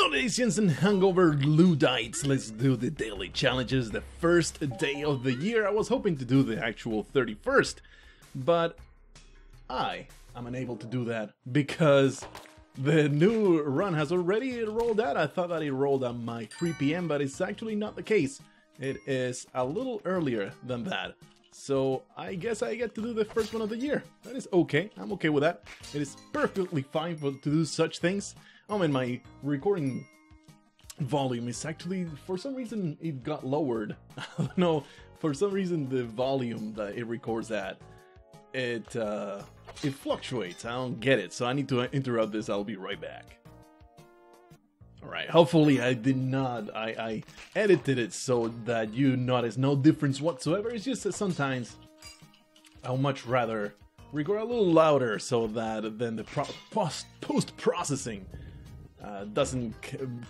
Salutations and hungover Luddites, let's do the daily challenges the first day of the year. I was hoping to do the actual 31st, but I am unable to do that because the new run has already rolled out. I thought that it rolled at my 3 p.m, but it's actually not the case. It is a little earlier than that. So I guess I get to do the first one of the year. That is okay. I'm okay with that. It is perfectly fine to do such things. My recording volume is actually, for some reason, it got lowered. I don't know, for some reason the volume that it records at, it fluctuates. I don't get it, so I need to interrupt this. I'll be right back. Alright, hopefully I did not, I edited it so that you notice no difference whatsoever. It's just that sometimes I would much rather record a little louder so that then the post-processing doesn't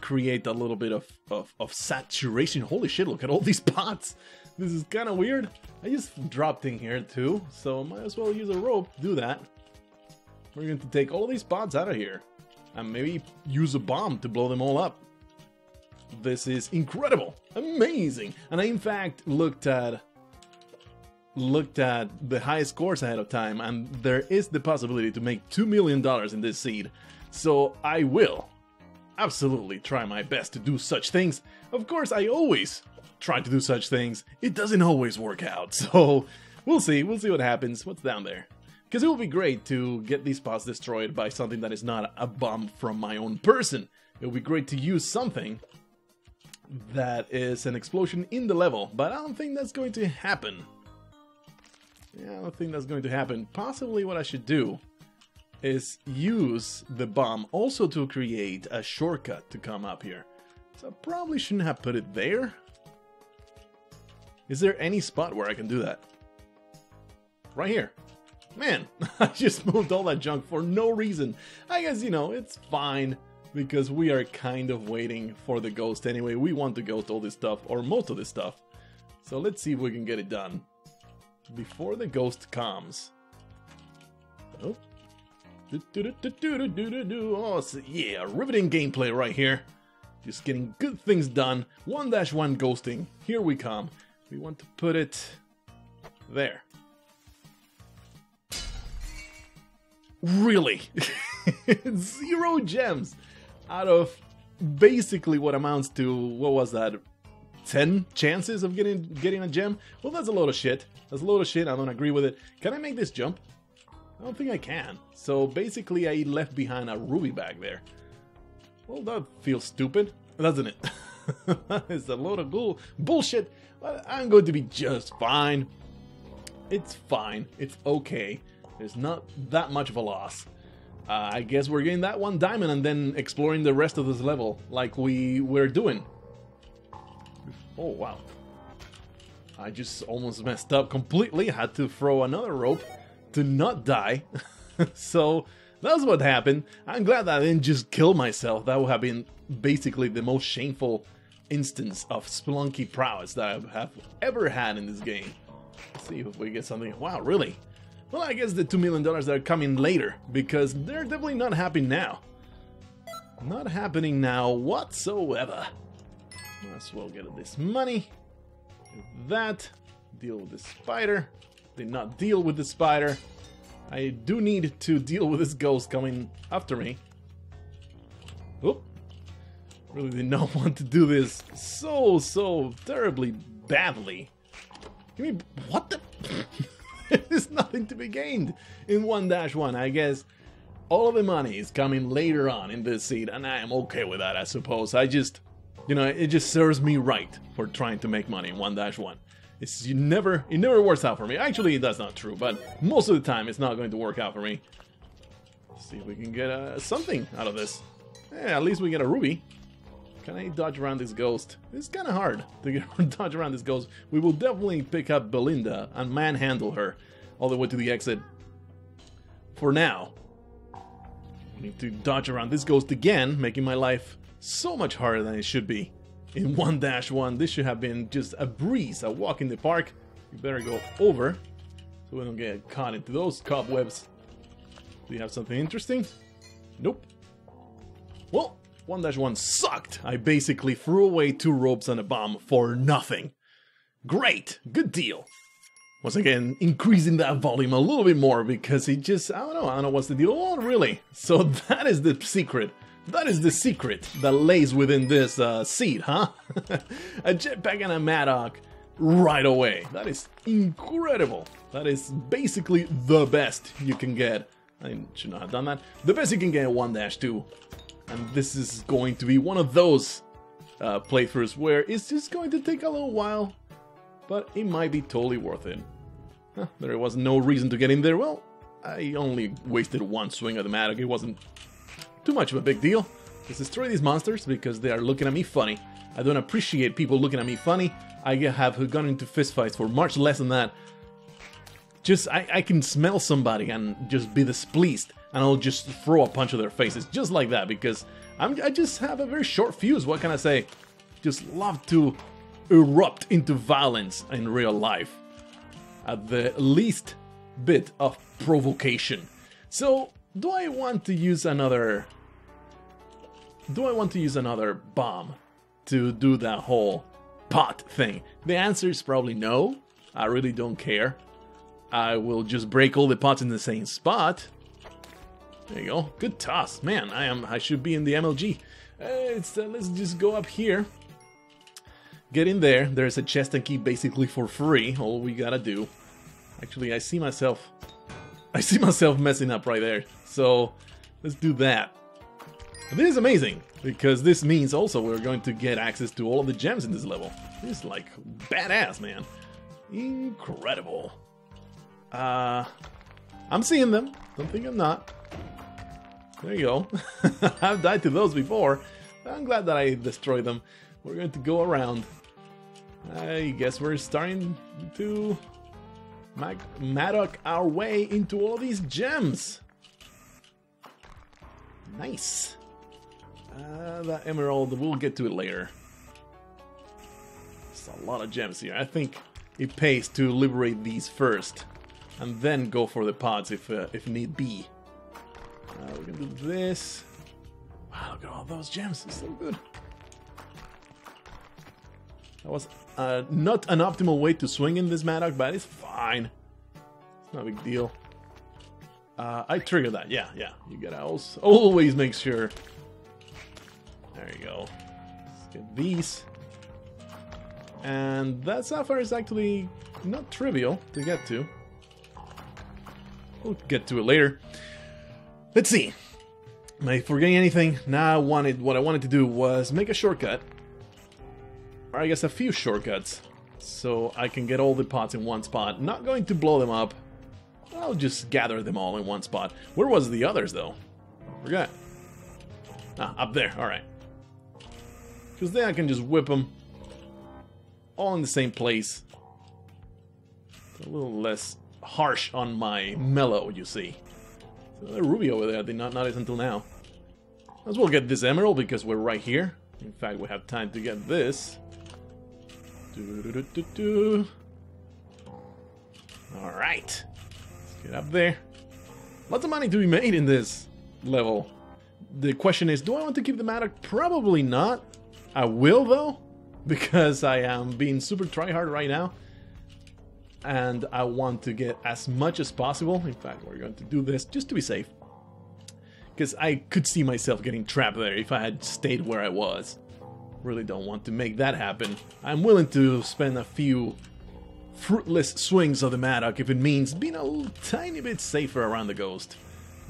create a little bit of saturation. Holy shit, look at all these pots. This is kind of weird. I just dropped in here too, so might as well use a rope to do that. We're going to take all these pots out of here and maybe use a bomb to blow them all up. This is incredible, amazing. And I in fact looked at the high scores ahead of time, and there is the possibility to make $2 million in this seed. So I will absolutely try my best to do such things. Of course, I always try to do such things. It doesn't always work out, so we'll see what happens. What's down there? Because it would be great to get these pots destroyed by something that is not a bomb from my own person. It would be great to use something that is an explosion in the level, but I don't think that's going to happen. Yeah, I don't think that's going to happen. Possibly what I should do is use the bomb also to create a shortcut to come up here. So I probably shouldn't have put it there. Is there any spot where I can do that? Right here. Man, I just moved all that junk for no reason. I guess, you know, it's fine because we are kind of waiting for the ghost anyway. We want to ghost all this stuff, or most of this stuff. So let's see if we can get it done before the ghost comes. Oh. Oh, so yeah, riveting gameplay right here. Just getting good things done. 1-1 ghosting. Here we come. We want to put it there. Really? 0 gems out of basically what amounts to, what was that, 10 chances of getting a gem? Well, that's a load of shit. That's a load of shit. I don't agree with it. Can I make this jump? I don't think I can. So basically I left behind a ruby back there. Well, that feels stupid, doesn't it? It's a load of bullshit, but I'm going to be just fine. It's fine. It's okay. There's not that much of a loss. I guess we're getting that 1 diamond and then exploring the rest of this level like we were doing. Oh, wow. I just almost messed up completely. I had to throw another rope to not die. So that's what happened. I'm glad that I didn't just kill myself. That would have been basically the most shameful instance of Spelunky prowess that I have ever had in this game. Let's see if we get something. Wow, really? Well, I guess the $2 million that are coming later, because they're definitely not happening now. Not happening now whatsoever. Might as well get this money. Do that. Deal with the spider. Did not deal with the spider. I do need to deal with this ghost coming after me. Oop. Really did not want to do this so terribly badly. Give me, what the? There's nothing to be gained in 1-1. I guess all of the money is coming later on in this seed, and I am okay with that, I suppose. I just, you know, it just serves me right for trying to make money in 1-1. It never works out for me. Actually, that's not true, but most of the time it's not going to work out for me. Let's see if we can get something out of this. Yeah, at least we get a ruby. Can I dodge around this ghost? It's kind of hard to dodge around this ghost. We will definitely pick up Belinda and manhandle her all the way to the exit. For now, we need to dodge around this ghost again, making my life so much harder than it should be. In 1-1, this should have been just a breeze, a walk in the park. You better go over so we don't get caught into those cobwebs. Do you have something interesting? Nope. Well, 1-1 sucked. I basically threw away 2 ropes and a bomb for nothing. Great, good deal. Once again, increasing that volume a little bit more because it just, I don't know what's the deal. Oh, really? So that is the secret. That is the secret that lays within this seed, huh? A jetpack and a Madoc right away. That is incredible. That is basically the best you can get. I should not have done that. The best you can get at 1-2. And this is going to be one of those playthroughs where it's just going to take a little while, but it might be totally worth it. There was no reason to get in there. Well, I only wasted 1 swing of the Madoc. It wasn't too much of a big deal. Let's destroy these monsters because they are looking at me funny. I don't appreciate people looking at me funny. I have gone into fistfights for much less than that. Just, I can smell somebody and just be displeased, and I'll just throw a punch at their faces, just like that, because I just have a very short fuse, what can I say? Just love to erupt into violence in real life, at the least bit of provocation. So, do I want to use another bomb to do that whole pot thing? The answer is probably no. I really don't care. I will just break all the pots in the same spot. There you go. Good toss. Man, I should be in the MLG. Let's just go up here. Get in there. There's a chest and key basically for free. All we gotta do. Actually, I see myself messing up right there. So, let's do that. This is amazing, because this means also we're going to get access to all of the gems in this level. This is like badass, man. Incredible. I'm seeing them. Don't think I'm not. There you go. I've died to those before. I'm glad that I destroyed them. We're going to go around. I guess we're starting to Madoc our way into all these gems. Nice. That emerald, we'll get to it later. There's a lot of gems here. I think it pays to liberate these first, and then go for the pods if need be. We're gonna do this. Wow, look at all those gems. It's so good. That was not an optimal way to swing in this Madoc, but it's fine. It's not a big deal. I triggered that. Yeah. You gotta always make sure. There you go. Let's get these. And that sapphire is actually not trivial to get to. We'll get to it later. Let's see. Am I forgetting anything? Now what I wanted to do was make a shortcut. Or I guess a few shortcuts. So I can get all the pots in one spot. Not going to blow them up. I'll just gather them all in one spot. Where was the others though? Forgot. Up there. Alright. Because then I can just whip them all in the same place. It's a little less harsh on my mellow, you see. So the ruby over there, I did not notice until now. As well get this emerald because we're right here. In fact, we have time to get this. Alright. Let's get up there. Lots of money to be made in this level. The question is, do I want to keep the Madoc? Probably not. I will though, because I am being super tryhard right now. And I want to get as much as possible. In fact, we're going to do this just to be safe. Because I could see myself getting trapped there if I had stayed where I was. Really don't want to make that happen. I'm willing to spend a few fruitless swings of the Madoc if it means being a tiny bit safer around the ghost.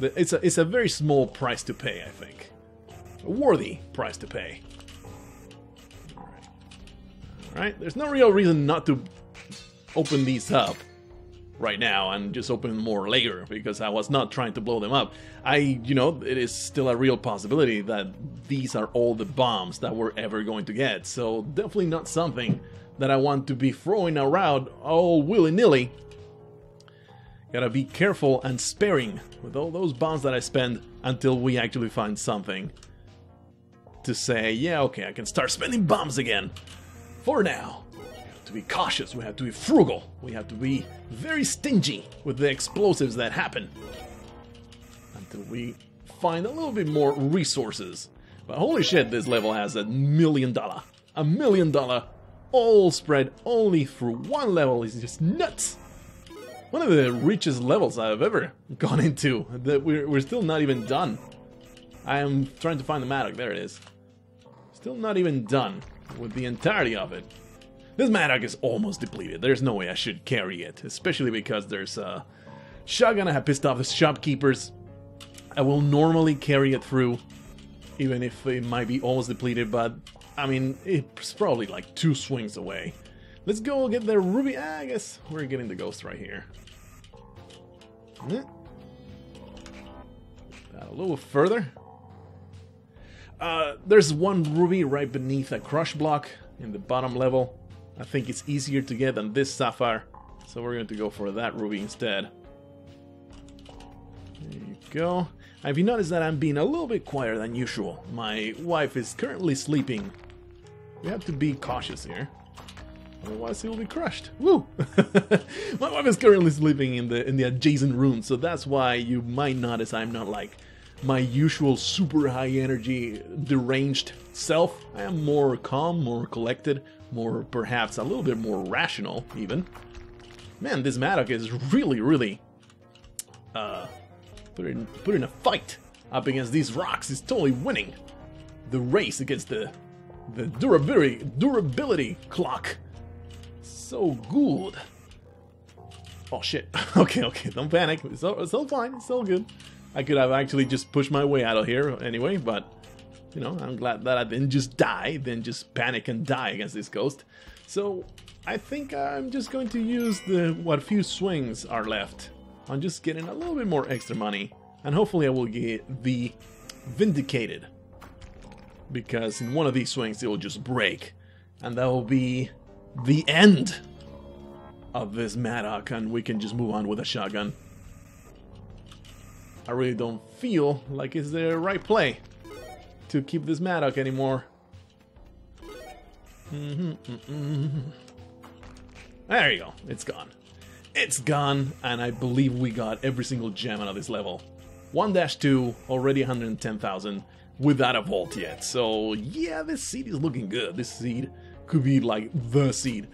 But it's a very small price to pay, I think. A worthy price to pay. Alright, there's no real reason not to open these up right now and just open them more later, because I was not trying to blow them up. You know, it is still a real possibility that these are all the bombs that we're ever going to get, so definitely not something that I want to be throwing around all willy-nilly. Gotta be careful and sparing with all those bombs that I spend until we actually find something to say, yeah, okay, I can start spending bombs again. For now. To be cautious, we have to be frugal, we have to be very stingy with the explosives that happen until we find a little bit more resources. But holy shit, this level has $1 million. $1 million all spread only through one level is just nuts. One of the richest levels I've ever gone into. That we're still not even done. I am trying to find the Madoc. There it is. Still not even done with the entirety of it. This Madoc is almost depleted. There's no way I should carry it, especially because there's a shotgun. I have pissed off the shopkeepers. I will normally carry it through, even if it might be almost depleted, but I mean, it's probably like 2 swings away. Let's go get the ruby. I guess we're getting the ghost right here. A little further. There's one ruby right beneath a crush block in the bottom level. I think it's easier to get than this sapphire, so we're going to go for that ruby instead. There you go. Have you noticed that I'm being a little bit quieter than usual? My wife is currently sleeping. We have to be cautious here, otherwise he will be crushed. Woo! My wife is currently sleeping in the adjacent room, so that's why you might notice I'm not like my usual super high energy deranged self. I am more calm, more collected, more perhaps a little bit more rational even. Man, this Madoc is really put in a fight up against these rocks. He's totally winning the race against the durability clock. So good. Oh shit. Okay, don't panic. It's all fine. It's all good. I could have actually just pushed my way out of here anyway, but you know, I'm glad that I didn't just die, then just panic and die against this ghost. So I think I'm just going to use what few swings are left on just getting a little bit more extra money, and hopefully I will get the Vindicated, because in one of these swings it will just break, and that will be the end of this Madoc, and we can just move on with a shotgun. I really don't feel like it's the right play to keep this Madoc anymore. There you go. It's gone. It's gone, and I believe we got every single gem out of this level. 1-2, already 110,000, without a vault yet. So yeah, this seed is looking good. This seed could be like the seed.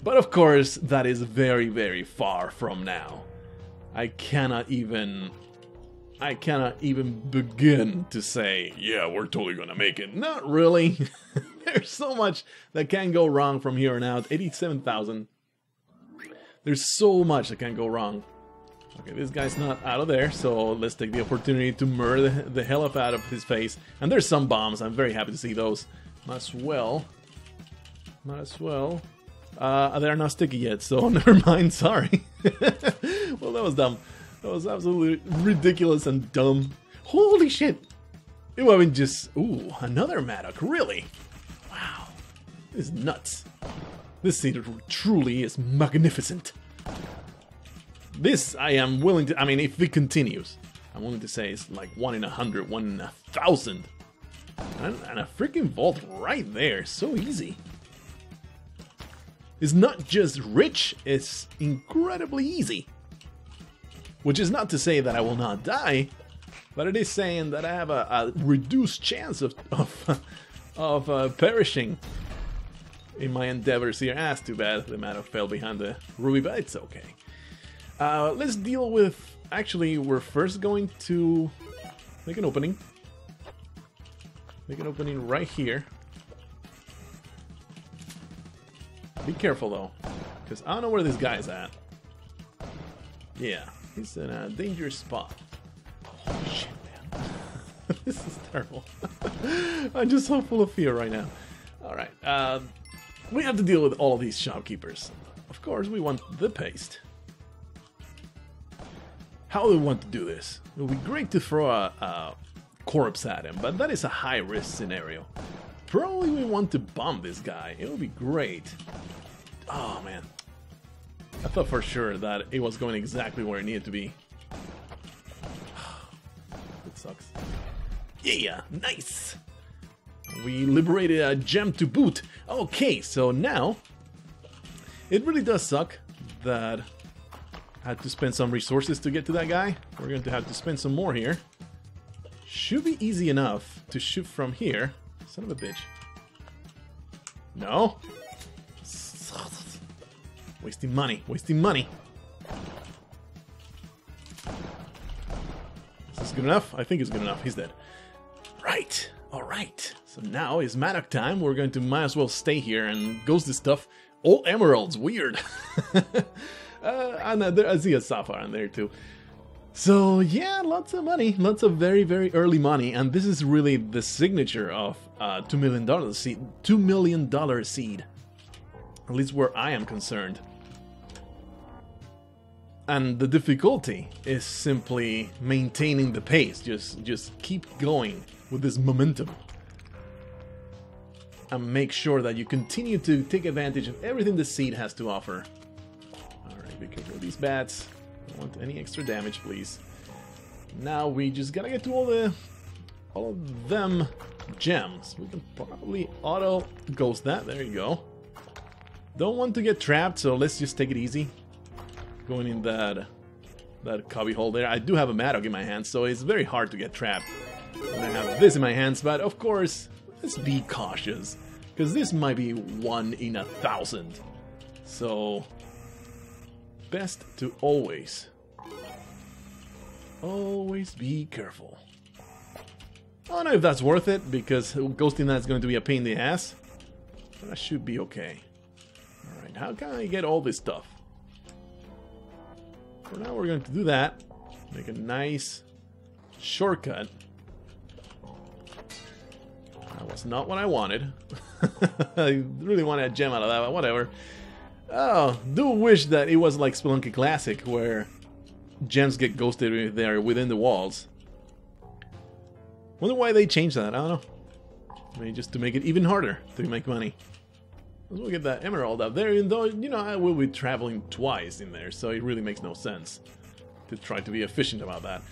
But of course, that is very far from now. I cannot even begin to say, yeah, we're totally gonna make it. Not really. There's so much that can go wrong from here on out. 87,000. There's so much that can go wrong. Okay, this guy's not out of there, so let's take the opportunity to murder the hell up out of his face. And there's some bombs. I'm very happy to see those. Might as well. They're not sticky yet, so never mind. Sorry. Well, that was dumb. That was absolutely ridiculous and dumb. Holy shit! It wasn't just... Ooh, another Madoc, really? Wow. This is nuts. This seed truly is magnificent. This, I am willing to... I mean, if it continues, I'm willing to say it's like 1 in 100, 1 in 1,000. And a freaking vault right there. So easy. It's not just rich, it's incredibly easy. Which is not to say that I will not die, but it is saying that I have a reduced chance of perishing in my endeavors here. Ah, it's too bad the Madoc fell behind the ruby, but it's okay. Let's deal with... Actually, we're first going to make an opening. Make an opening right here. Be careful though, because I don't know where this guy's at. Yeah, he's in a dangerous spot. Holy shit, man. This is terrible. I'm just so full of fear right now. Alright, we have to deal with all of these shopkeepers. Of course, we want the paste. How do we want to do this? It would be great to throw a corpse at him, but that is a high-risk scenario. Probably we want to bomb this guy. It would be great. Oh, man. I thought for sure that it was going exactly where it needed to be. It sucks. Yeah, nice! We liberated a gem to boot. Okay, so now... It really does suck that I had to spend some resources to get to that guy. We're going to have to spend some more here. should be easy enough to shoot from here. Son of a bitch. No. Wasting money, wasting money. Is this good enough? I think it's good enough. He's dead. Right. Alright. So now is Madoc time. We're going to might as well stay here and ghost this stuff. All emeralds. Weird. And I see a sapphire in there too. So yeah, lots of money. Lots of very, very early money. And this is really the signature of $2 million seed. $2 million seed. At least where I am concerned. And the difficulty is simply maintaining the pace. Just keep going with this momentum. And make sure that you continue to take advantage of everything the seed has to offer. Alright, be careful with these bats. Don't want any extra damage, please. Now we just gotta get to all of them gems. We can probably auto ghost that. There you go. Don't want to get trapped, so let's just take it easy. Going in that cubby hole there. I do have a Madoc in my hands, so it's very hard to get trapped when I have this in my hands. But of course, let's be cautious, because this might be 1 in 1,000. So best to always be careful. I don't know if that's worth it, because ghosting that's going to be a pain in the ass. But I should be okay. Alright, how can I get all this stuff? For now we're going to do that. Make a nice shortcut. That was not what I wanted. I really wanted a gem out of that, but whatever. Oh, do wish that it was like Spelunky Classic, where gems get ghosted there within the walls. Wonder why they changed that, I don't know. Maybe just to make it even harder to make money. We'll get that emerald up there, even though, you know, I will be traveling twice in there, so it really makes no sense to try to be efficient about that.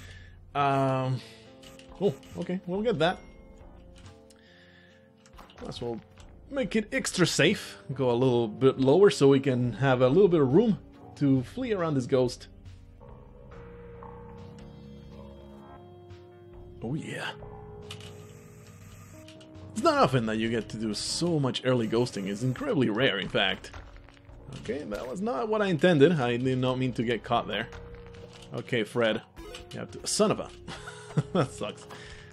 Oh, okay, we'll get that. Plus we'll make it extra safe, go a little bit lower so we can have a little bit of room to flee around this ghost. Oh yeah. It's not often that you get to do so much early ghosting. It's incredibly rare, in fact. Okay, that was not what I intended. I did not mean to get caught there. Okay, Fred. You have to... Son of a... That sucks.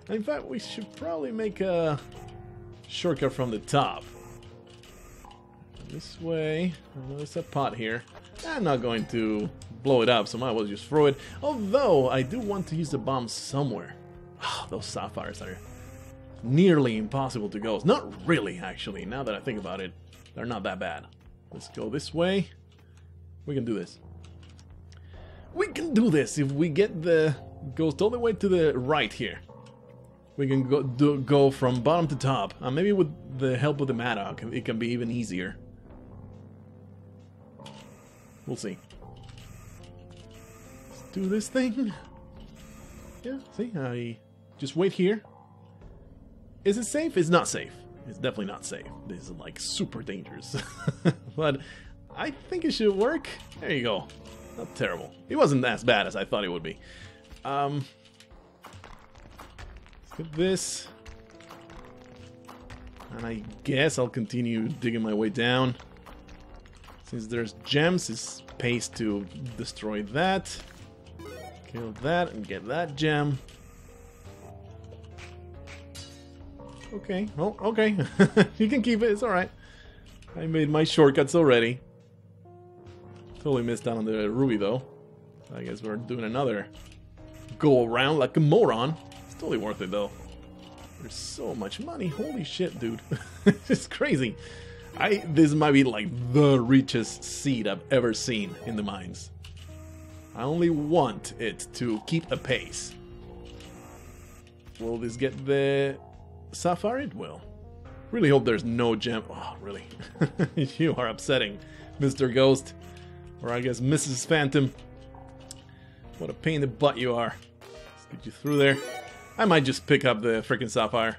In fact, we should probably make a shortcut from the top. This way. There's a pot here. I'm not going to blow it up, so might as well just throw it. Although, I do want to use the bomb somewhere. Oh, those sapphires are nearly impossible to ghost. Not really, actually. Now that I think about it, they're not that bad. Let's go this way. We can do this. We can do this if we get the ghost all the way to the right here. We can go from bottom to top. And maybe with the help of the Madoc, it can be even easier. We'll see. Let's do this thing. Yeah, see? I just wait here. Is it safe? It's not safe. It's definitely not safe. This is like super dangerous. But I think it should work. There you go. Not terrible. It wasn't as bad as I thought it would be. Let's get this. And I guess I'll continue digging my way down. Since there's gems, it's pays to destroy that. Kill that and get that gem. Okay, well, okay. You can keep it, it's alright. I made my shortcuts already. Totally missed out on the ruby though. I guess we're doing another go around like a moron. It's totally worth it though. There's so much money. Holy shit, dude. It's crazy. This might be like the richest seed I've ever seen in the mines. I only want it to keep a pace. Will this get the sapphire? It will. Really hope there's no gem. Oh, really? You are upsetting, Mr. Ghost. Or I guess Mrs. Phantom. What a pain in the butt you are. Let's get you through there. I might just pick up the freaking sapphire.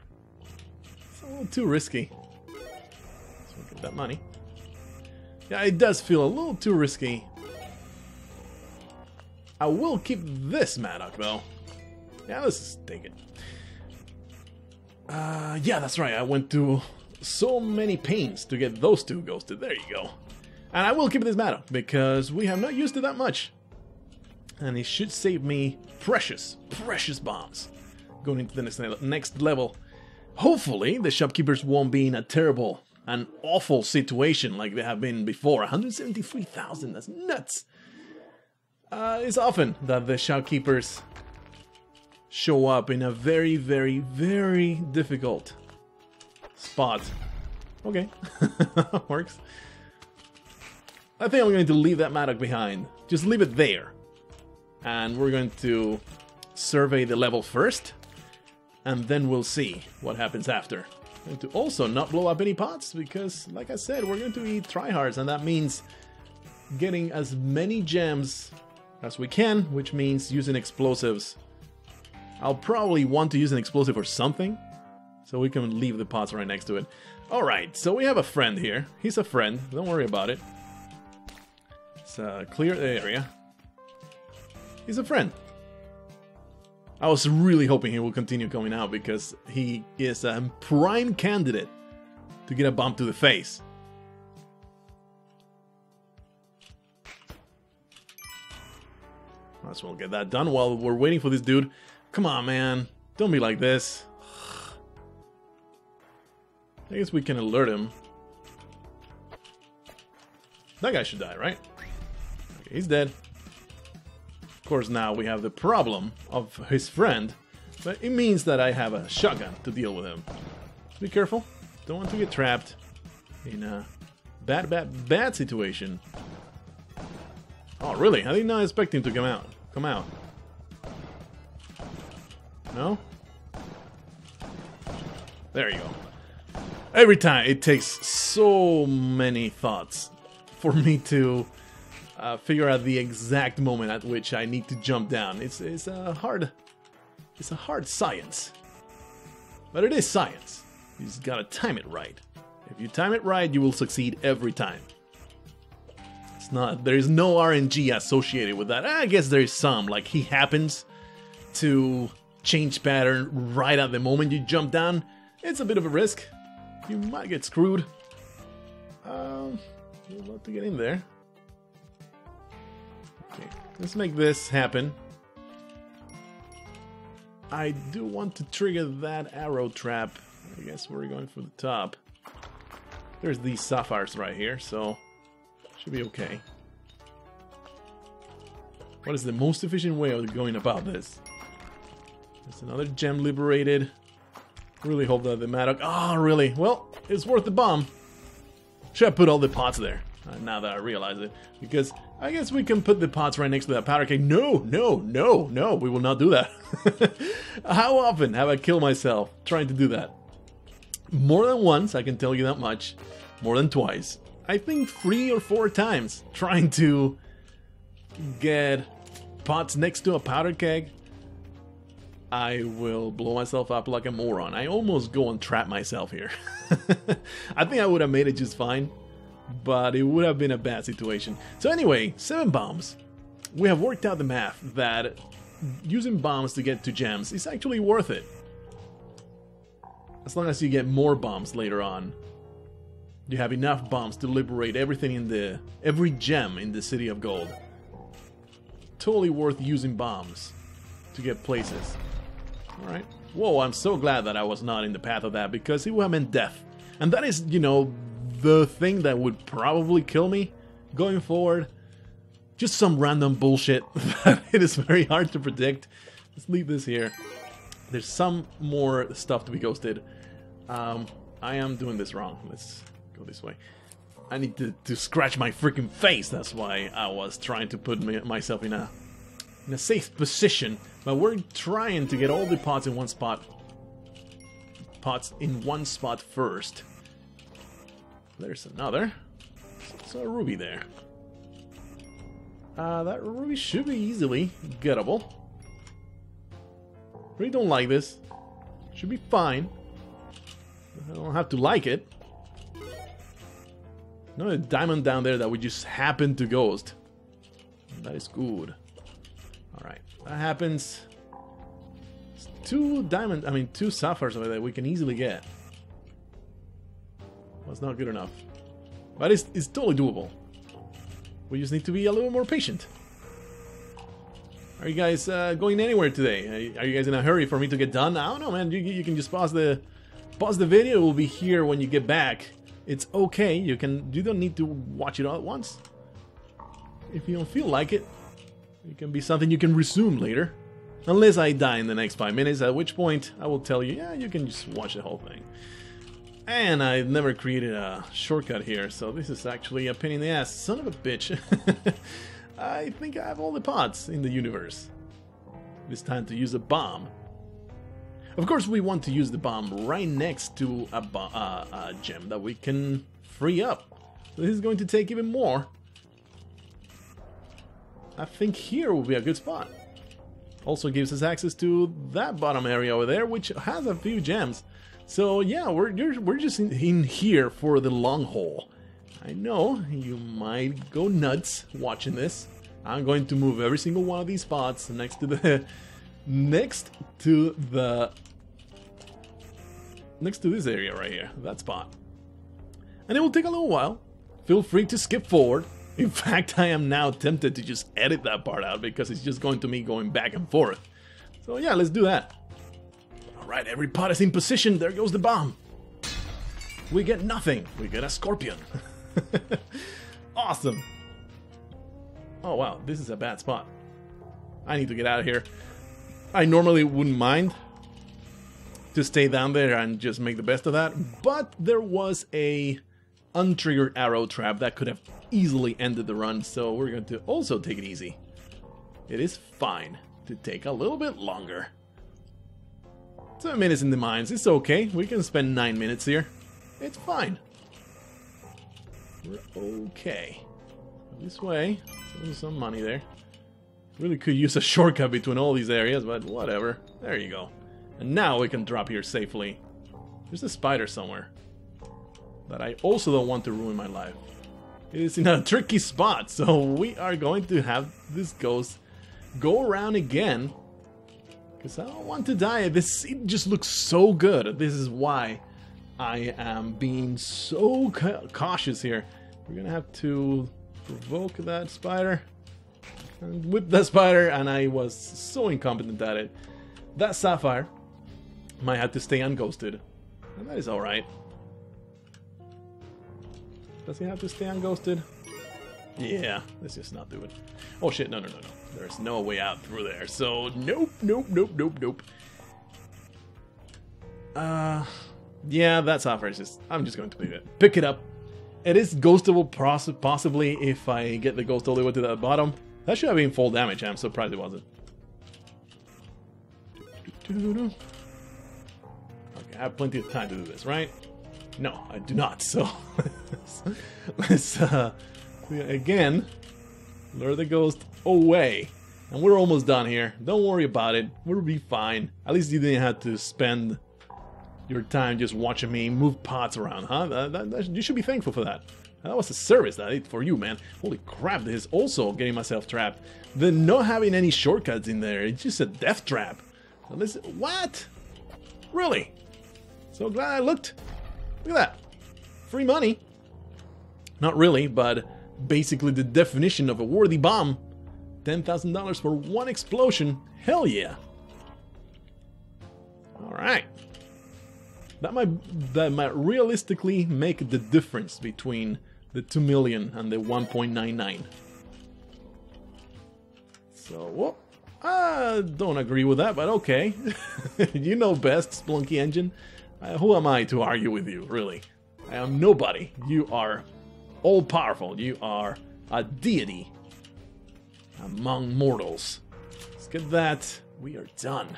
It's a little too risky. So we'll get that money. Yeah, it does feel a little too risky. I will keep this Madoc though. Yeah, let's just take it. Yeah, that's right. I went to so many pains to get those two ghosted. There you go. And I will keep this Madoc because we have not used it that much. And it should save me precious bombs going into the next level. Hopefully, the shopkeepers won't be in a terrible and awful situation like they have been before. 173,000, that's nuts. It's often that the shopkeepers show up in a very, very, very difficult spot. Okay, works. I think I'm going to leave that Madoc behind. Just leave it there. And we're going to survey the level first. And then we'll see what happens after. I'm going to also not blow up any pots because, like I said, we're going to be tryhards. And that means getting as many gems as we can, which means using explosives. I'll probably want to use an explosive or something, so we can leave the pots right next to it. Alright, so we have a friend here. He's a friend, don't worry about it. Let's clear the area. He's a friend. I was really hoping he will continue coming out because he is a prime candidate to get a bomb to the face. Might as well get that done while we're waiting for this dude. Come on, man. Don't be like this. I guess we can alert him. That guy should die, right? Okay, he's dead. Of course, now we have the problem of his friend, but it means that I have a shotgun to deal with him. Be careful. Don't want to get trapped in a bad situation. Oh, really? I did not expect him to come out. Come out. No? There you go. Every time it takes so many thoughts for me to figure out the exact moment at which I need to jump down. It's a hard science, but it is science. You just gotta time it right. If you time it right, you will succeed every time. There is no RNG associated with that. I guess there is some, like he happens to change pattern right at the moment you jump down. It's a bit of a risk. You might get screwed. You'd love to get in there. Okay, let's make this happen. I do want to trigger that arrow trap. I guess we're going for the top. There's these sapphires right here, so should be okay. What is the most efficient way of going about this? There's another gem liberated. Really hope that the Madoc... Oh, really? Well, it's worth the bomb. Should I put all the pots there? Now that I realize it. Because I guess we can put the pots right next to that powder keg. No, we will not do that. How often have I killed myself trying to do that? More than once, I can tell you that much. More than twice. I think 3 or 4 times trying to get pots next to a powder keg. I will blow myself up like a moron. I almost go and trap myself here. I think I would have made it just fine, but it would have been a bad situation. So anyway, 7 bombs. We have worked out the math that using bombs to get to gems is actually worth it. As long as you get more bombs later on. You have enough bombs to liberate everything in every gem in the City of Gold. Totally worth using bombs to get places. Alright. Whoa, I'm so glad that I was not in the path of that because it would have meant death. And that is, you know, the thing that would probably kill me going forward. Just some random bullshit that it is very hard to predict. Let's leave this here. There's some more stuff to be ghosted. I am doing this wrong. Let's go this way. I need to scratch my freaking face. That's why I was trying to put myself in a safe position. But we're trying to get all the pots in one spot. Pots in one spot first. There's another. So a ruby there. That ruby should be easily gettable. Really don't like this. Should be fine. I don't have to like it. No, a diamond down there that we just happen to ghost. That is good. Alright, that happens. Let's 2 diamond, I mean 2 sapphires over there we can easily get. Well, it's not good enough. But it's totally doable. We just need to be a little more patient. Are you guys going anywhere today? Are you guys in a hurry for me to get done? I don't know, man. You can just pause the video. It will be here when you get back. It's okay. You don't need to watch it all at once. If you don't feel like it, it can be something you can resume later. Unless I die in the next 5 minutes, at which point I will tell you, yeah, you can just watch the whole thing. And I've never created a shortcut here, so this is actually a pain in the ass. Son of a bitch. I think I have all the pots in the universe. It's time to use a bomb. Of course, we want to use the bomb right next to a gem that we can free up. So this is going to take even more. I think here will be a good spot. Also gives us access to that bottom area over there, which has a few gems. So yeah, we're just in here for the long haul. I know you might go nuts watching this. I'm going to move every single one of these spots next to this area right here, that spot. And it will take a little while. Feel free to skip forward. In fact, I am now tempted to just edit that part out because it's just going to me going back and forth. So yeah, let's do that. Alright, every pot is in position. There goes the bomb. We get nothing. We get a scorpion. Awesome. Oh wow, this is a bad spot. I need to get out of here. I normally wouldn't mind to stay down there and just make the best of that, but there was a untriggered arrow trap that could have easily ended the run, so we're going to also take it easy. It is fine to take a little bit longer. 7 minutes in the mines, it's okay. We can spend 9 minutes here. It's fine. We're okay. This way, some money there. Really could use a shortcut between all these areas, but whatever. There you go. And now we can drop here safely. There's a spider somewhere that I also don't want to ruin my life. It is in a tricky spot, so we are going to have this ghost go around again. Because I don't want to die. This it just looks so good. This is why I am being so cautious here. We're gonna have to provoke that spider and whip that spider, and I was so incompetent at it. That sapphire might have to stay unghosted, and that is alright. Does he have to stay unghosted? Yeah, let's just not do it. Oh shit, no. There's no way out through there, so nope. Yeah, that sapphire is just, I'm just going to pick it up. It is ghostable possibly if I get the ghost all the way to the bottom. That should have been full damage, I'm surprised it wasn't. Okay, I have plenty of time to do this, right? No, I do not, so let's again lure the ghost away. And we're almost done here. Don't worry about it, we'll be fine. At least you didn't have to spend your time just watching me move pots around, huh? You should be thankful for that. That was a service that I did for you, man. Holy crap, this is also getting myself trapped. The not having any shortcuts in there, it's just a death trap. So listen, what? Really? So glad I looked. Look at that. Free money. Not really, but basically the definition of a worthy bomb. $10,000 for one explosion. Hell yeah. Alright. That might realistically make the difference between the 2 million and the 1.99. So, well, I don't agree with that, but okay. You know best, Splunky Engine. Who am I to argue with you, really? I am nobody. You are all-powerful. You are a deity among mortals. Let's get that. We are done.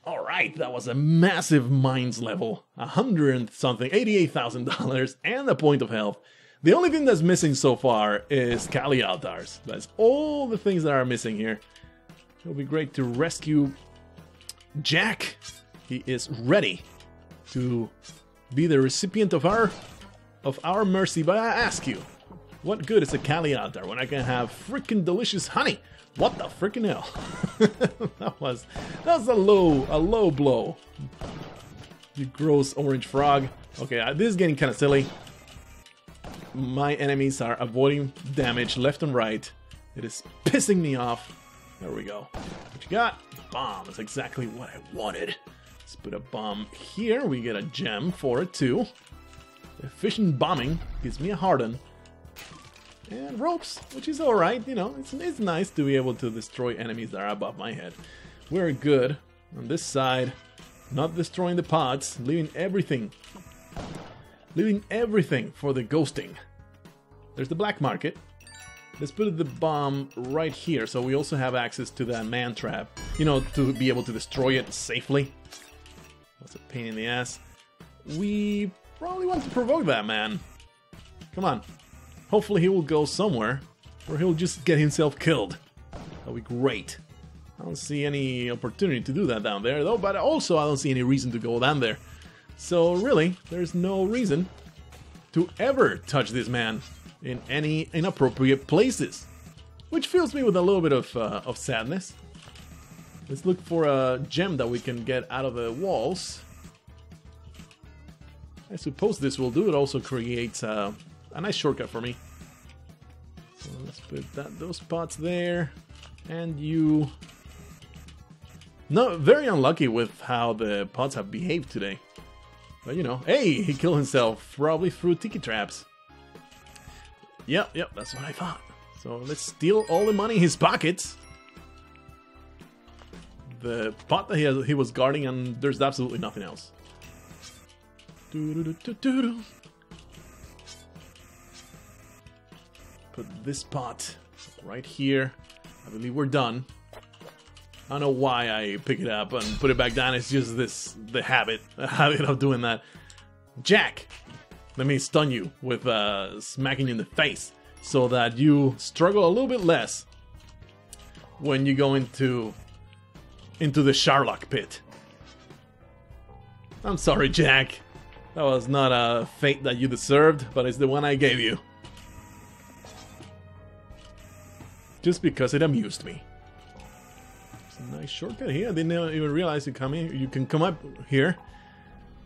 Alright, that was a massive mines level. 100-something, $88,000 and a point of health. The only thing that's missing so far is Kali Altars. That's all the things that are missing here. It'll be great to rescue Jack. He is ready to be the recipient of our mercy. But I ask you, What good is a Kali out there when I can have freaking delicious honey? What the freaking hell? that was a low blow. You gross orange frog. Okay, this is getting kind of silly. My enemies are avoiding damage left and right. It is pissing me off. There we go. What you got? Bomb. That's exactly what I wanted. Let's put a bomb here. We get a gem for it too. Efficient bombing gives me a harden. And ropes, which is alright, you know, it's nice to be able to destroy enemies that are above my head. We're good on this side, not destroying the pots, leaving everything for the ghosting. There's the black market. Let's put the bomb right here, so we also have access to that man trap, you know, to be able to destroy it safely. That's a pain in the ass. We probably want to provoke that man. Come on. Hopefully he will go somewhere where he'll just get himself killed. That'll be great. I don't see any opportunity to do that down there though, but also I don't see any reason to go down there. So really, there's no reason to ever touch this man in any inappropriate places. Which fills me with a little bit of sadness. Let's look for a gem that we can get out of the walls. I suppose this will do. It also creates a nice shortcut for me. So let's put those pots there. And you... No, very unlucky with how the pots have behaved today. But you know, hey, he killed himself probably through tiki traps. Yep, that's what I thought. So let's steal all the money in his pockets. The pot that he was guarding, and there's absolutely nothing else. Put this pot right here. I believe we're done. I don't know why I pick it up and put it back down. It's just the habit of doing that. Jack, let me stun you with smacking you in the face so that you struggle a little bit less when you go into the Sharlock pit. I'm sorry, Jack. That was not a fate that you deserved, but it's the one I gave you. Just because it amused me. It's a nice shortcut here. I didn't even realize you can come up here.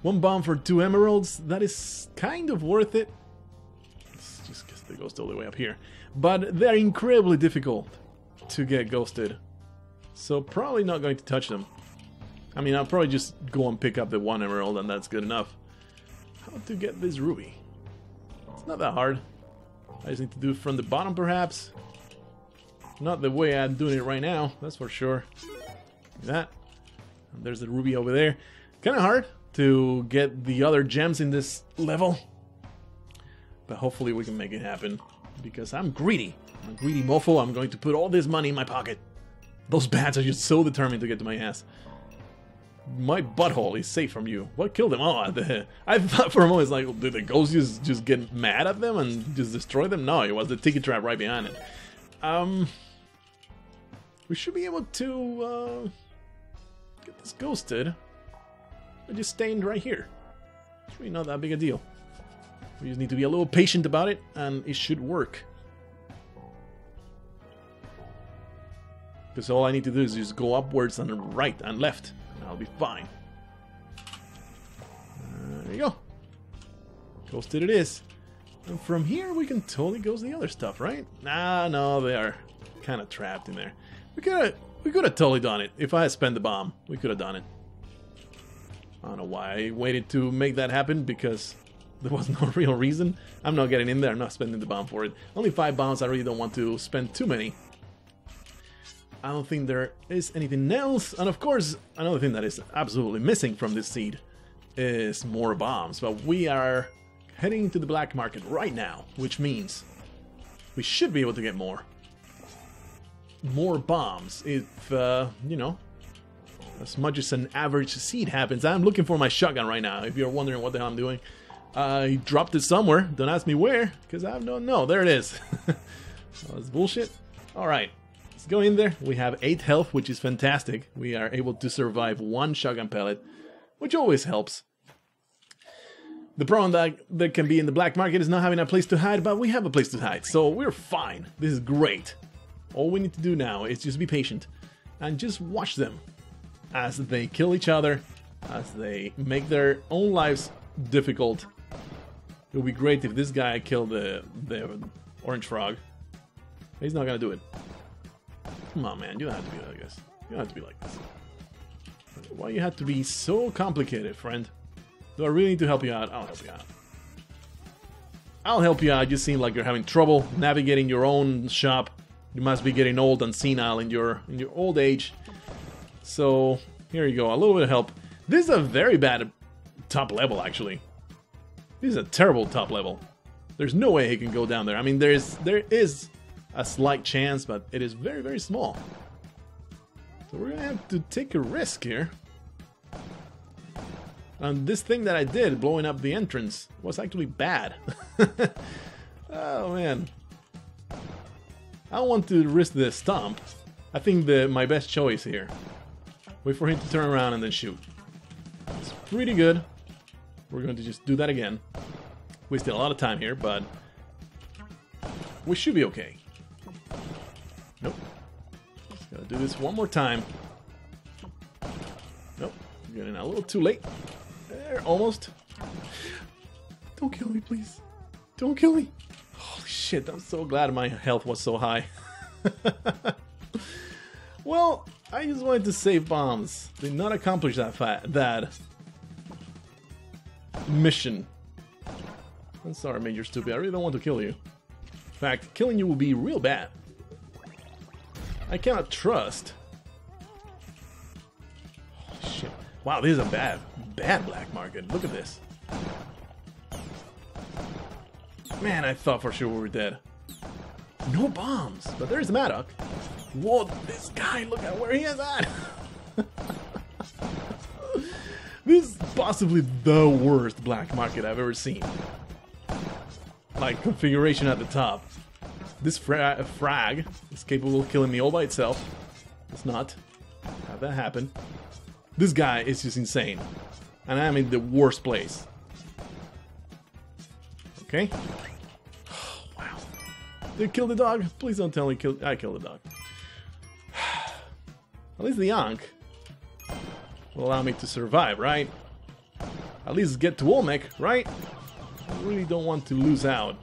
One bomb for 2 emeralds. That is kind of worth it. It's just because they ghost all the way up here. But they're incredibly difficult to get ghosted. So probably not going to touch them. I mean, I'll probably just go and pick up the 1 emerald and that's good enough. How to get this ruby? It's not that hard. I just need to do it from the bottom perhaps. Not the way I'm doing it right now, that's for sure. Like that. And there's the ruby over there. Kind of hard to get the other gems in this level. But hopefully we can make it happen. Because I'm greedy. I'm a greedy mofo. I'm going to put all this money in my pocket. Those bats are just so determined to get to my ass. My butthole is safe from you. What killed them? Oh, I thought for a moment, it's like, did the ghost just get mad at them and just destroy them? No, it was the tiki trap right behind it. We should be able to get this ghosted. I just staying right here. It's really not that big a deal. We just need to be a little patient about it, and it should work. Because all I need to do is just go upwards and right and left, and I'll be fine. There you go. Ghosted it is. And from here we can totally ghost the other stuff, right? Nah, no, they are kind of trapped in there. We could have totally done it. If I had spent the bomb, we could have done it. I don't know why I waited to make that happen, because there was no real reason. I'm not getting in there, I'm not spending the bomb for it. Only 5 bombs, I really don't want to spend too many. I don't think there is anything else. And of course, another thing that is absolutely missing from this seed is more bombs. But we are heading to the black market right now, which means we should be able to get more bombs if, you know, as much as an average seed happens. I'm looking for my shotgun right now, if you're wondering what the hell I'm doing. I dropped it somewhere. Don't ask me where, because I don't know. There it is. That's bullshit. Alright, let's go in there. We have 8 health, which is fantastic. We are able to survive 1 shotgun pellet, which always helps. The problem that can be in the black market is not having a place to hide, but we have a place to hide, so we're fine. This is great. All we need to do now is just be patient and just watch them as they kill each other, as they make their own lives difficult. It would be great if this guy killed the orange frog. He's not gonna do it. Come on, man. You don't have to be like this. You don't have to be like this. Why you have to be so complicated, friend? Do I really need to help you out? I'll help you out. I'll help you out. You seem like you're having trouble navigating your own shop. You must be getting old and senile in your old age. So here you go. A little bit of help. This is a very bad top level, actually. This is a terrible top level. There's no way he can go down there. I mean, there is a slight chance, but it is very, very small. So we're gonna have to take a risk here. And this thing that I did, blowing up the entrance, was actually bad. Oh man. I don't want to risk the stomp. I think my best choice here. Wait for him to turn around and then shoot. It's pretty good. We're going to just do that again. Wasting a lot of time here, but we should be okay. Nope. Just gotta do this one more time. Nope. We're getting a little too late. There, almost. Don't kill me, please. Don't kill me. Holy shit, I'm so glad my health was so high. Well, I just wanted to save bombs. Did not accomplish that mission. I'm sorry, Major Stupid. I really don't want to kill you. In fact, killing you will be real bad. I cannot trust. Holy shit. Wow, this is a bad black market. Look at this. Man, I thought for sure we were dead. No bombs, but there's Maddock. Whoa, this guy, look at where he is at. This is possibly the worst black market I've ever seen. Like, configuration at the top. This frag is capable of killing me all by itself. It's not. How'd that happen? This guy is just insane. And I'm in the worst place. Okay. Wow. Did I kill the dog? Please don't tell me I killed the dog. At least the Ankh will allow me to survive, right? At least get to Olmec, right? I really don't want to lose out.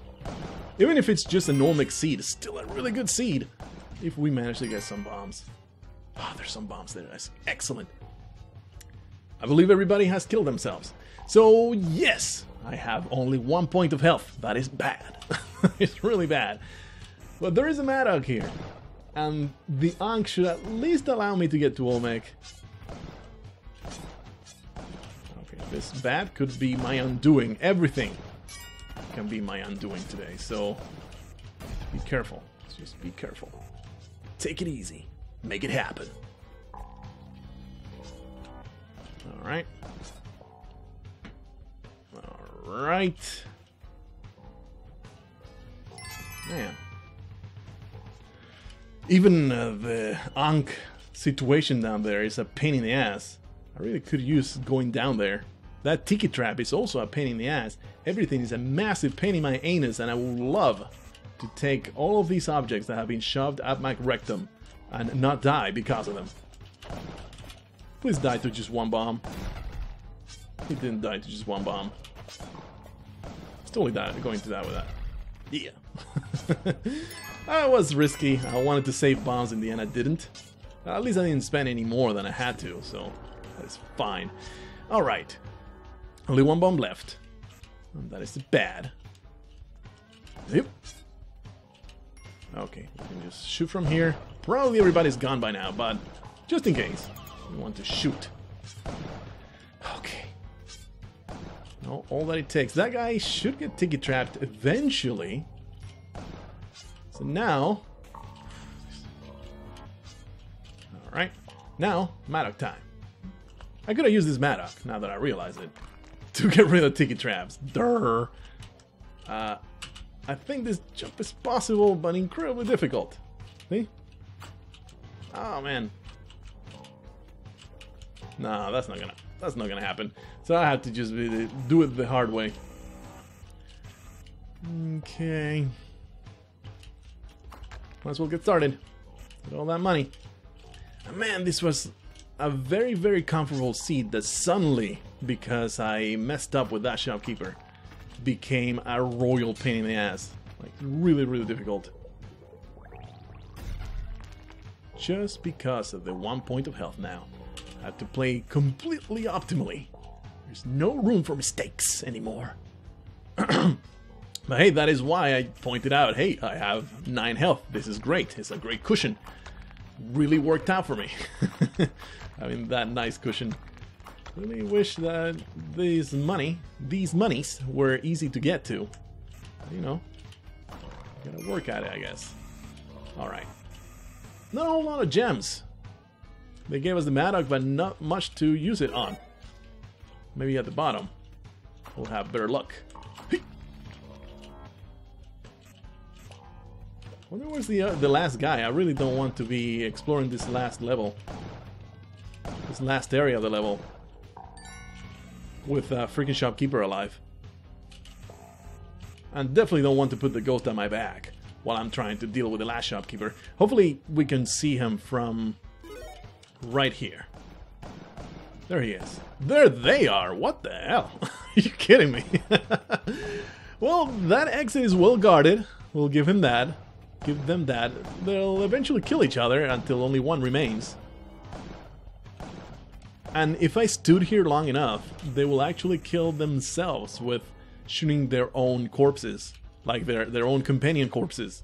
Even if it's just an Olmec seed, it's still a really good seed. If we manage to get some bombs. Ah, there's some bombs there. That's excellent. I believe everybody has killed themselves. So, yes, I have only 1 point of health. That is bad. It's really bad. But there is a Maddock here. And the Ankh should at least allow me to get to Olmec. Okay, this bat could be my undoing. Everything can be my undoing today. So, be careful. Just be careful. Take it easy. Make it happen. Alright. Alright. Man. Even the Ankh situation down there is a pain in the ass. I really could use going down there. That tiki trap is also a pain in the ass. Everything is a massive pain in my anus, and I would love to take all of these objects that have been shoved up my rectum and not die because of them. Please die to just one bomb. He didn't die to just one bomb. Still only going to die with that. Yeah. That was risky. I wanted to save bombs in the end. I didn't. At least I didn't spend any more than I had to, so that's fine. Alright. Only one bomb left. And that is bad. Yep. Okay, we can just shoot from here. Probably everybody's gone by now, but just in case, we want to shoot. Okay. No, all that it takes. That guy should get tiki trapped eventually. So now, alright, now, Maddock time. I could have used this Maddock, now that I realize it, to get rid of tiki traps. Durr. I think this jump is possible, but incredibly difficult. See? Oh man. No, that's not gonna happen. So I have to just do it the hard way. Okay. Might as well get started. Get all that money. And man, this was a very, very comfortable seat that suddenly, because I messed up with that shopkeeper, became a royal pain in the ass. Like, really, really difficult. Just because of the 1 point of health now. I have to play completely optimally. There's no room for mistakes anymore. But hey, that is why I pointed out, hey, I have 9 health. This is great. It's a great cushion. Really worked out for me. I mean, that nice cushion. Really wish that these monies were easy to get to. You know, gotta work at it, I guess. Alright. Not a whole lot of gems. They gave us the Madoc, but not much to use it on. Maybe at the bottom we'll have better luck. I wonder where's the last guy. I really don't want to be exploring this last level. This last area of the level. With a freaking shopkeeper alive. And definitely don't want to put the ghost on my back while I'm trying to deal with the last shopkeeper. Hopefully we can see him from right here. There he is. There they are! What the hell? Are you kidding me? Well, that exit is well guarded. We'll give him that. Give them that. They'll eventually kill each other until only one remains. And if I stood here long enough, they will actually kill themselves with shooting their own corpses. Like their own companion corpses.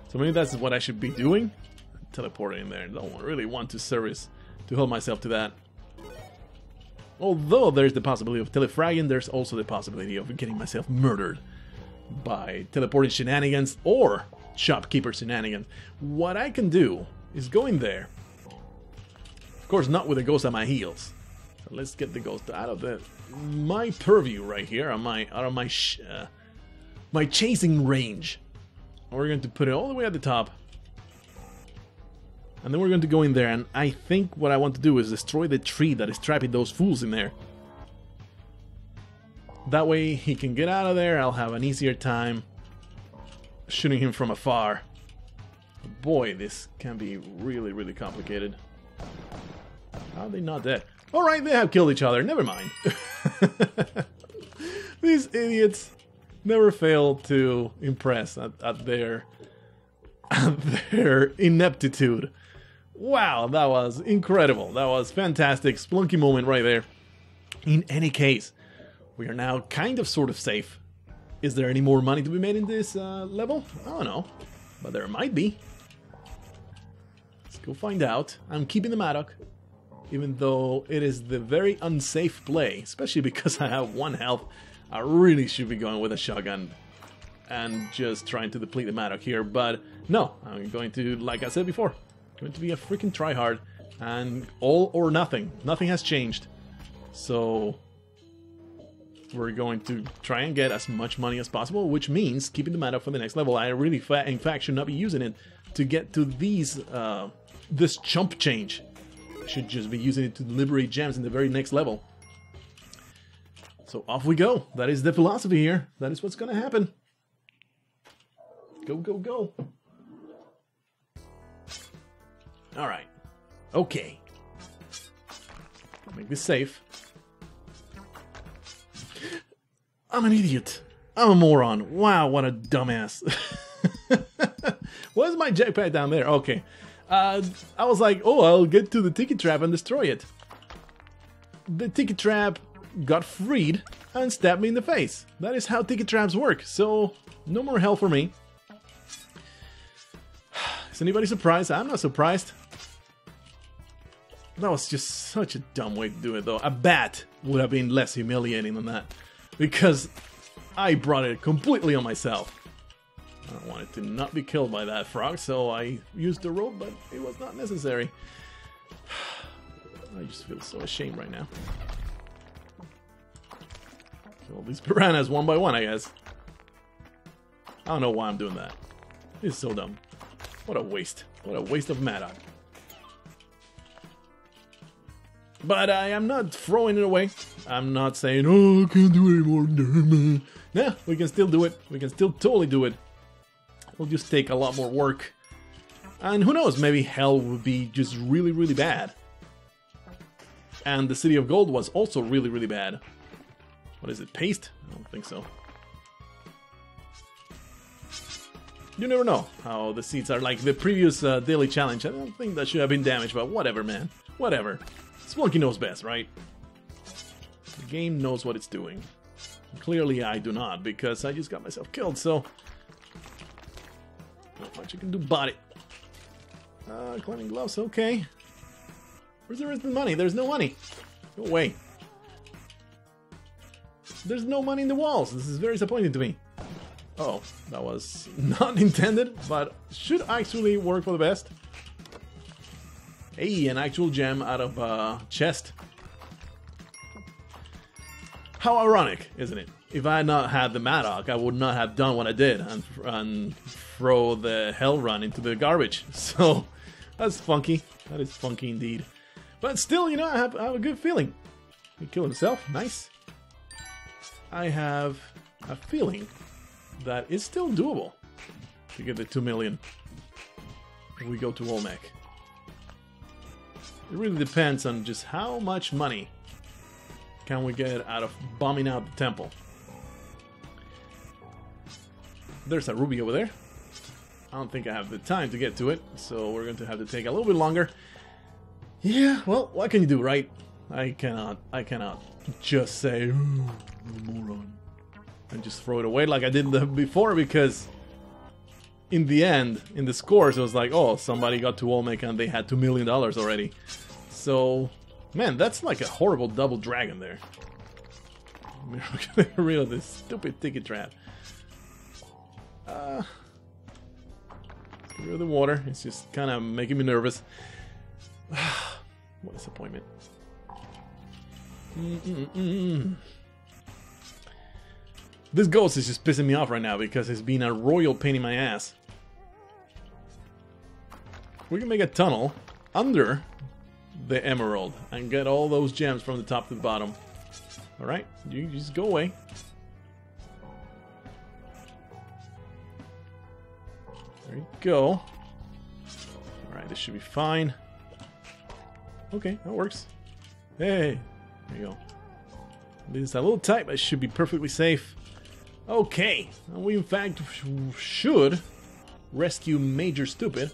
So maybe that's what I should be doing. Teleport in there. Don't really want to help myself to that. Although there's the possibility of telefragging, there's also the possibility of getting myself murdered by teleporting shenanigans or shopkeeper shenanigans. What I can do is go in there. Of course, not with the ghost at my heels. So let's get the ghost out of my purview right here, out of my chasing range. And we're going to put it all the way at the top. And then we're going to go in there, and I think what I want to do is destroy the tree that is trapping those fools in there. That way he can get out of there, I'll have an easier time shooting him from afar. Boy, this can be really, really complicated. How are they not dead? Alright, they have killed each other, never mind. These idiots never fail to impress at their ineptitude. Wow, that was incredible. That was fantastic. Splunky moment right there. In any case, we are now kind of sort of safe. Is there any more money to be made in this level? I don't know, but there might be. Let's go find out. I'm keeping the Madoc, even though it is the very unsafe play, especially because I have 1 health. I really should be going with a shotgun and just trying to deplete the Madoc here, but no, I'm going to, like I said before, going to be a freaking tryhard, and all or nothing. Nothing has changed. So we're going to try and get as much money as possible, which means keeping the Madoc for the next level. I really, in fact, should not be using it to get to these, this chump change. I should just be using it to liberate gems in the very next level. So off we go. That is the philosophy here. That is what's going to happen. Go, go, go. Alright. Okay. Make this safe. I'm an idiot. I'm a moron. Wow, what a dumbass. Why is my jetpack down there? Okay. I was like, oh, I'll get to the ticket trap and destroy it. The ticket trap got freed and stabbed me in the face. That is how ticket traps work. So, no more hell for me. Is anybody surprised? I'm not surprised. That was just such a dumb way to do it, though. A bat would have been less humiliating than that. Because I brought it completely on myself. I wanted to not be killed by that frog, so I used the rope, but it was not necessary. I just feel so ashamed right now. Kill all these piranhas one by one, I guess. I don't know why I'm doing that. It's so dumb. What a waste. What a waste of Madoc. But I am not throwing it away. I'm not saying, oh, I can't do it anymore. Nah, we can still do it. We can still totally do it. It'll just take a lot more work. And who knows, maybe hell would be just really, really bad. And the City of Gold was also really, really bad. What is it, paste? I don't think so. You never know how the seeds are like the previous daily challenge. I don't think that should have been damaged, but whatever, man. Whatever. Spelunky knows best, right? The game knows what it's doing. Clearly I do not, because I just got myself killed, so... Not much you can do about it. Climbing gloves, okay. Where's the rest of the money? There's no money. Go away. There's no money in the walls. This is very disappointing to me. Oh, that was not intended, but should actually work for the best. Hey, an actual gem out of chest. How ironic, isn't it? If I had not had the Madoc, I would not have done what I did and throw the Hell Run into the garbage. So, that's funky. That is funky indeed. But still, you know, I have a good feeling. He killed himself. Nice. I have a feeling that it's still doable to get the 2 million if we go to Olmec. It really depends on just how much money can we get out of bombing out the temple. There's a ruby over there. I don't think I have the time to get to it, so we're going to have to take a little bit longer. Yeah, well, what can you do, right? I cannot just say, oh, moron, and just throw it away like I did before, because in the end, in the scores, it was like, oh, somebody got to Olmec and they had $2 million already. So, man, that's like a horrible double dragon there. We're gonna get rid of this stupid ticket trap. Get rid of the water. It's just kind of making me nervous. What a disappointment. This ghost is just pissing me off right now because it's been a royal pain in my ass. We can make a tunnel under the emerald and get all those gems from the top to the bottom. Alright, you just go away. There you go. Alright, this should be fine. Okay, that works. Hey, there you go. This is a little tight, but it should be perfectly safe. Okay, we in fact should rescue Major Stupid,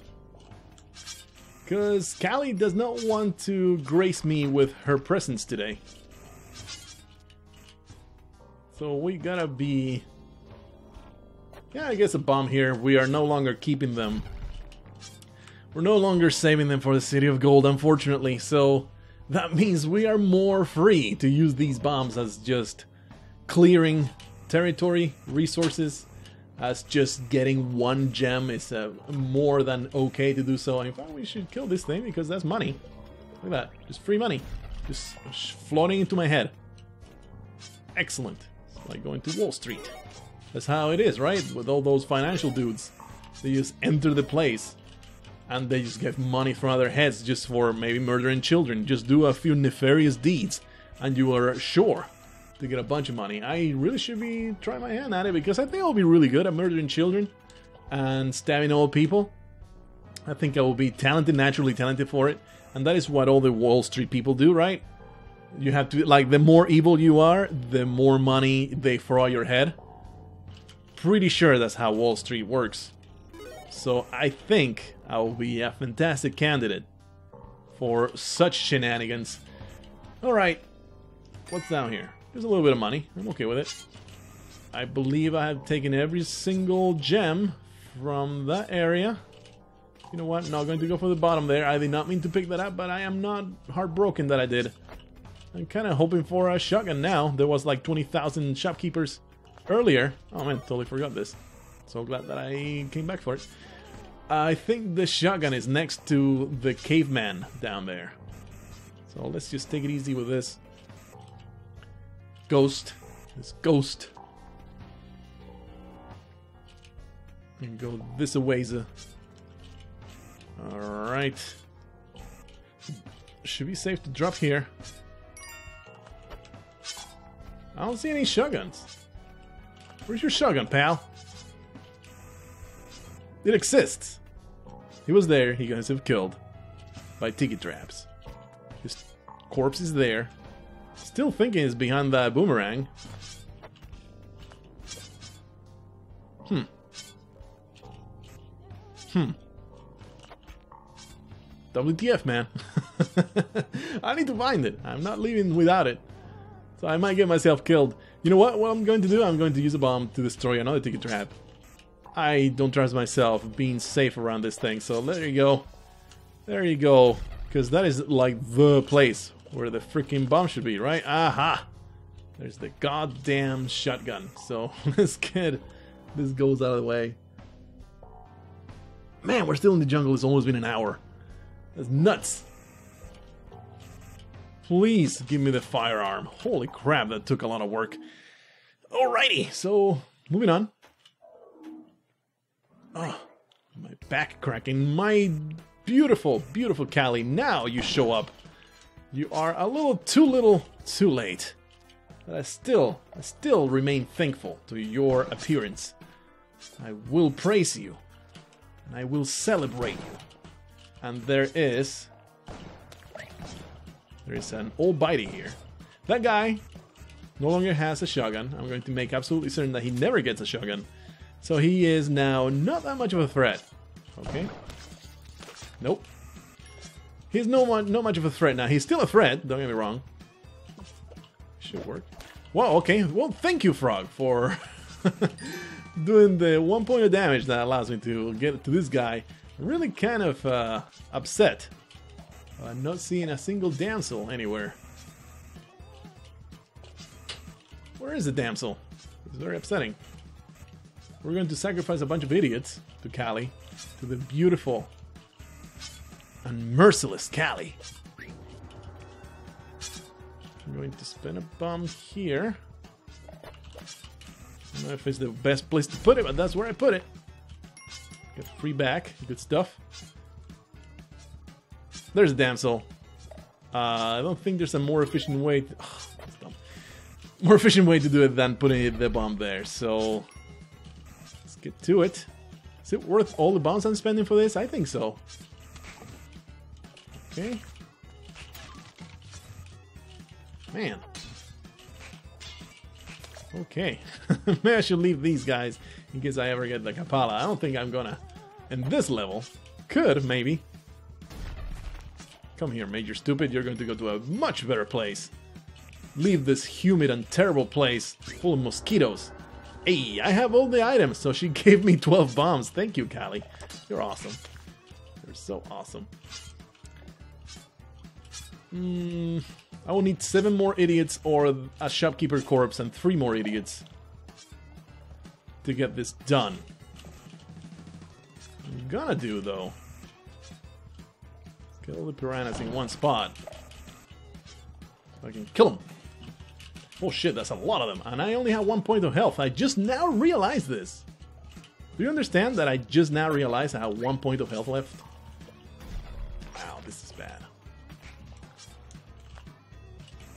because Callie does not want to grace me with her presence today. So we gotta be... Yeah, I guess a bomb here. We are no longer keeping them. We're no longer saving them for the City of Gold, unfortunately, so that means we are more free to use these bombs as just clearing territory, resources, as just getting one gem is more than okay to do so. In fact, we should kill this thing because that's money. Look at that, just free money, just floating into my head. Excellent. It's like going to Wall Street. That's how it is, right? With all those financial dudes, they just enter the place and they just get money from other heads just for maybe murdering children. Just do a few nefarious deeds and you are sure to get a bunch of money. I really should be trying my hand at it because I think I'll be really good at murdering children and stabbing old people. I think I will be talented, naturally talented for it. And that is what all the Wall Street people do, right? You have to, like, the more evil you are, the more money they throw at your head. Pretty sure that's how Wall Street works. So I think I will be a fantastic candidate for such shenanigans. Alright, what's down here? There's a little bit of money. I'm okay with it. I believe I have taken every single gem from that area. You know what? Not going to go for the bottom there. I did not mean to pick that up, but I am not heartbroken that I did. I'm kind of hoping for a shotgun now. There was like 20,000 shopkeepers earlier. Oh man, totally forgot this. So glad that I came back for it. I think the shotgun is next to the caveman down there. So let's just take it easy with this. Ghost. This ghost. And go this a ways. Alright. should be safe to drop here. I don't see any shotguns. Where's your shotgun, pal? It exists. He was there. He got himself killed by tiki traps. His corpse is there. Still thinking it's behind that boomerang. WTF, man. I need to find it. I'm not leaving without it. So I might get myself killed. You know what? What I'm going to do? I'm going to use a bomb to destroy another tiki trap. I don't trust myself being safe around this thing. So there you go. There you go. Because that is like the place where the freaking bomb should be, right? Aha! There's the goddamn shotgun. So let's get this goes out of the way. Man, we're still in the jungle. It's almost been an hour. That's nuts. Please give me the firearm. Holy crap, that took a lot of work. Alrighty, so moving on. Oh, my back cracking. My beautiful, beautiful Callie. Now you show up. You are a little too late. But I still remain thankful to your appearance. I will praise you. And I will celebrate you. And there is an old bitey here. That guy no longer has a shotgun. I'm going to make absolutely certain that he never gets a shotgun. So he is now not that much of a threat. Okay. Nope. He's not much of a threat now. He's still a threat, don't get me wrong. Should work. Wow, okay. Well, thank you, Frog, for doing the 1 point of damage that allows me to get to this guy. I'm really kind of upset. I'm not seeing a single damsel anywhere. Where is the damsel? It's very upsetting. We're going to sacrifice a bunch of idiots to Callie, to the beautiful and merciless Callie. I'm going to spin a bomb here. I don't know if it's the best place to put it, but that's where I put it. Get free back, good stuff. There's a damsel. I don't think there's a more efficient way to, that's dumb. More efficient way to do it than putting the bomb there, so let's get to it. Is it worth all the bombs I'm spending for this? I think so. Okay. Man. Okay. Maybe I should leave these guys in case I ever get the Kapala. I don't think I'm gonna. In this level. Could, maybe. Come here, Major Stupid. You're going to go to a much better place. Leave this humid and terrible place full of mosquitoes. Hey, I have all the items, so she gave me 12 bombs. Thank you, Callie. You're awesome. You're so awesome. I will need 7 more idiots or a shopkeeper corpse and 3 more idiots to get this done. I'm gonna do, though. Get all the piranhas in one spot. So I can kill them. Oh shit, that's a lot of them. And I only have 1 point of health. I just now realized this. Do you understand that I just now realized I have 1 point of health left? Wow, this is bad.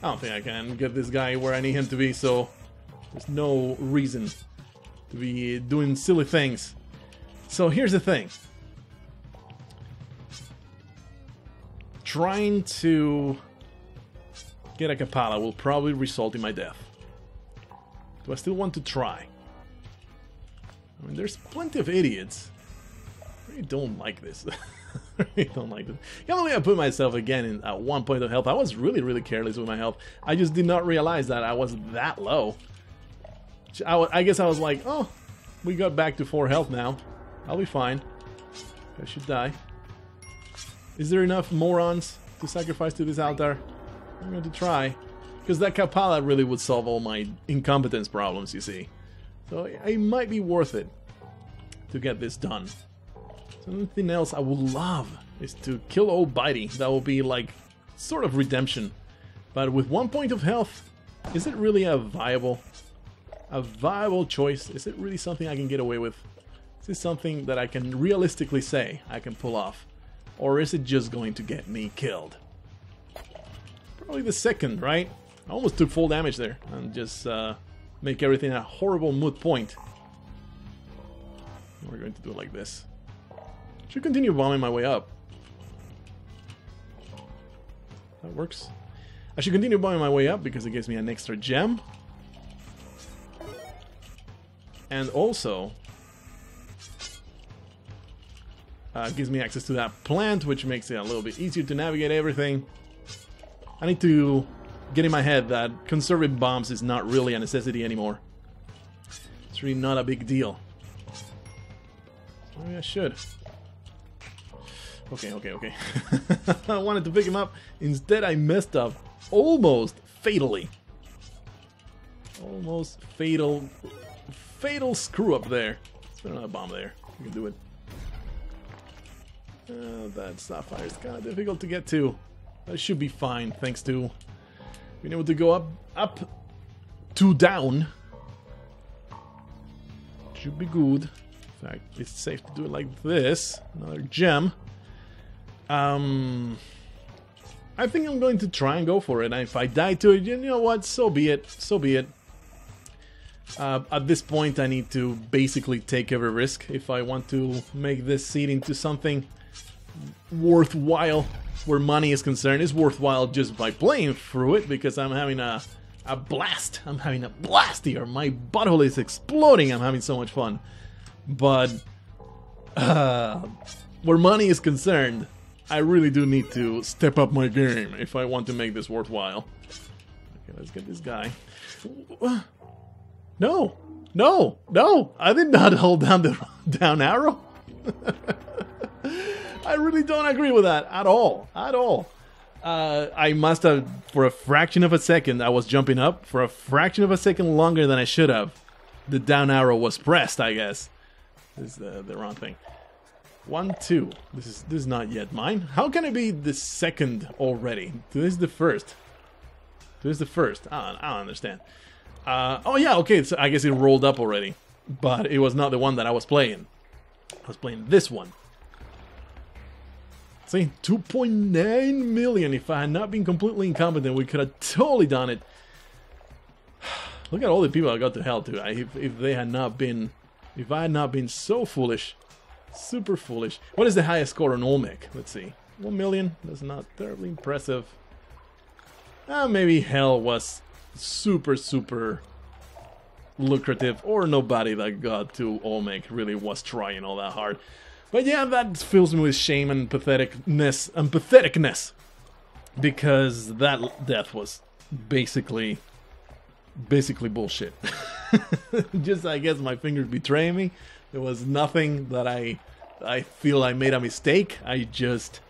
I don't think I can get this guy where I need him to be, so there's no reason to be doing silly things. So here's the thing. Trying to get a Kapala will probably result in my death. Do I still want to try? I mean, there's plenty of idiots. I really don't like this. I really don't like this. Can't believe I put myself again in at 1 point of health. I was really careless with my health. I just did not realize that I was that low. I guess I was like, oh, we got back to 4 health now. I'll be fine. I should die. Is there enough morons to sacrifice to this altar? I'm going to try. Because that Kapala really would solve all my incompetence problems, you see. So it might be worth it to get this done. Something else I would love is to kill old Bitey. That will be like sort of redemption. But with 1 point of health, is it really a viable choice? Is it really something I can get away with? Is this something that I can realistically say I can pull off? Or is it just going to get me killed? Only the second, right? I almost took full damage there and just make everything a horrible moot point. We're going to do it like this. Should continue bombing my way up. That works. I should continue bombing my way up because it gives me an extra gem. And also gives me access to that plant, which makes it a little bit easier to navigate everything. I need to get in my head that conserving bombs is not really a necessity anymore. It's really not a big deal. Maybe I should. Okay. I wanted to pick him up. Instead, I messed up almost fatally. Almost fatal screw up there. Let's put another bomb there. We can do it. That sapphire is kind of difficult to get to. That should be fine, thanks to being able to go up to down. Should be good. In fact, it's safe to do it like this. Another gem. I think I'm going to try and go for it. And if I die to it, you know what? So be it. So be it. At this point, I need to basically take every risk if I want to make this seed into something worthwhile where money is concerned. It's worthwhile just by playing through it because I'm having a blast. I'm having a blast here. My butthole is exploding. I'm having so much fun. But where money is concerned, I really do need to step up my game if I want to make this worthwhile. Okay, let's get this guy. No! I did not hold down the down arrow. I really don't agree with that at all. I must have, for a fraction of a second, I was jumping up. For a fraction of a second longer than I should have, the down arrow was pressed, I guess. This is the wrong thing. 1, 2. This is not yet mine. How can it be the second already? This is the first. I don't understand. Oh yeah, okay, so I guess it rolled up already. But it was not the one that I was playing. I was playing this one. See, 2.9 million. If I had not been completely incompetent, we could have totally done it. Look at all the people I got to hell to. If they had not been... If I had not been so foolish. Super foolish. What is the highest score on Olmec? Let's see. 1 million. That's not terribly impressive. Maybe hell was super lucrative. Or nobody that got to Olmec really was trying all that hard. But yeah, that fills me with shame and patheticness. Because that death was basically bullshit. Just, I guess my fingers betray me. There was nothing that I feel I made a mistake. I just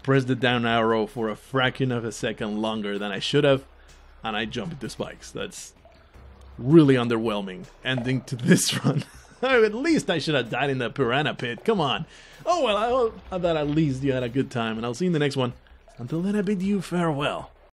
pressed the down arrow for a fraction of a second longer than I should have, and I jumped into spikes. That's really underwhelming ending to this run. At least I should have died in the piranha pit. Come on. Oh well, I thought at least you had a good time, and I'll see you in the next one. Until then, I bid you farewell.